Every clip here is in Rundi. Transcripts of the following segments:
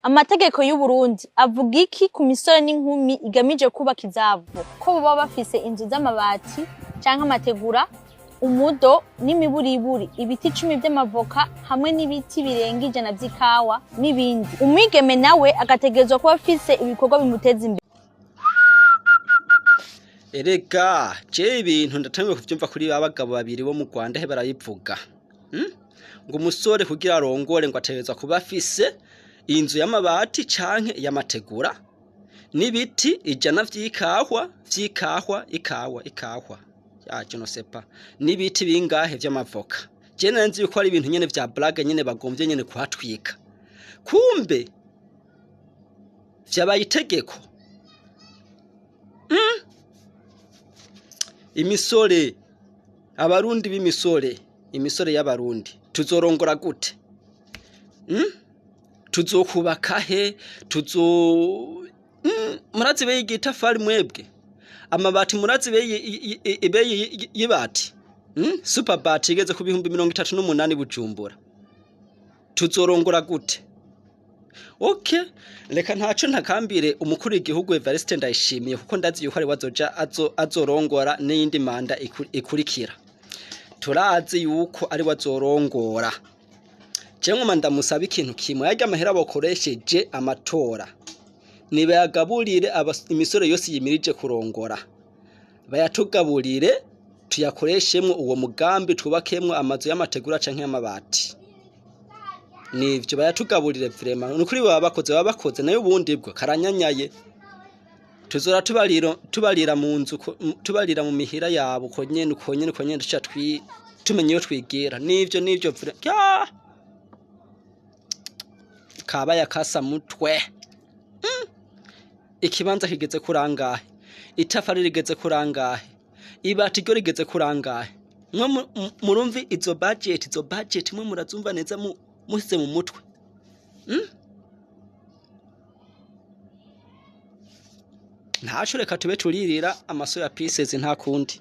Amategeko y'Uburundi avuga iki ku misore n'inkumi igamije kubaka izavu? Ko baba bafise inzu z'amabati canke amategura, umudo n'imiburiburi, ibiti 10 vy'amavoka hamwe n'ibiti birenga 100 vy'ikawa n'ibindi. Umwigeme nawe agategezwa kuba afise ibikorwa bimuteza imbere. Erega je ibintu ndatangiye kuvyumva kuri abagabo babiri bo mu Rwanda he barayivuga. Ngo umusore kugira arongore ngo ategezwa kuba afise inzu y'amabati canke y'amategura n'ibiti 100 vy'ikawa ya je no sais pas n'ibiti bingahe vy'amavoka. Je nanzi yuko ari ibintu nyene vya blague nyene bagomvye nyene kuhatwika. Kumbe vyabaye itegeko. Imisore abarundi b'imisore imisore y'abarundi tuzorongora gute? Tuzokubaka he? Murazi beye igitafari mwebwe amabati murazi beye y'ibati super bati igeze ku 38 Bujumbura tuzorongora gute? Okay, reka ntaco ntakambire umukuru w'igihugu Evariste ndayishimiye kuko ndazi yuko ari wazoja azorongora n'indi manda ikurikira. Turazi yuko ari wazorongora. Cengwe mandamusaba ikintu kimwe yarya amahera bakoresheje amatora. Niba yagaburire imisore yose yimirije kurongora. Bayatugaburire tuyakoreshemwe uwo mugambi twubakemwe amazu y'amategura canke y'amabati. Nivyo bayatugaburire vraiment nukuri baba bakoze nayo ubundi bwo karanyanyaye tuzora tubarira mu nzu tubarira mu mihira yabo uko nyene duca tumenye yo twigira nivyo kabaye akasamutwe ikibanza kigeze kurangahe itafari rigeze kurangahe ibati ryo rigeze kurangahe mwe murumvi izo budget mwe murazumva neza musize mu mutwe. Ntaco reka tube turirira amaso ya pieces nta kundi.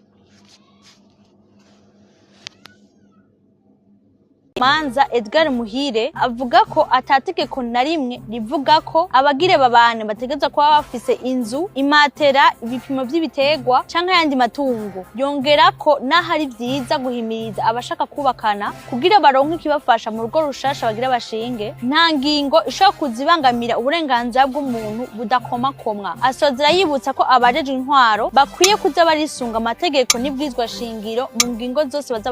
Manza Edgar Muhire avuga ko atategeko na rimwe rivuga ko abagire babane bategeza kuba bafise inzu, imatera, ibipimo vy'ibitegwa canke yandi matungo. Yongera ko nahari vyiza guhimiriza abashaka kubakana kugira baronke ikibafasha mu rugo rushasha bagira bashinge, nta ngingo ishobora kuzibangamira uburenganzira bw'umuntu budakomakomwa. Asozera yibutsa ko abajeje intwaro bakwiye kuza barisunga amategeko n'ibwizwa shingiro mu ngingo zose baza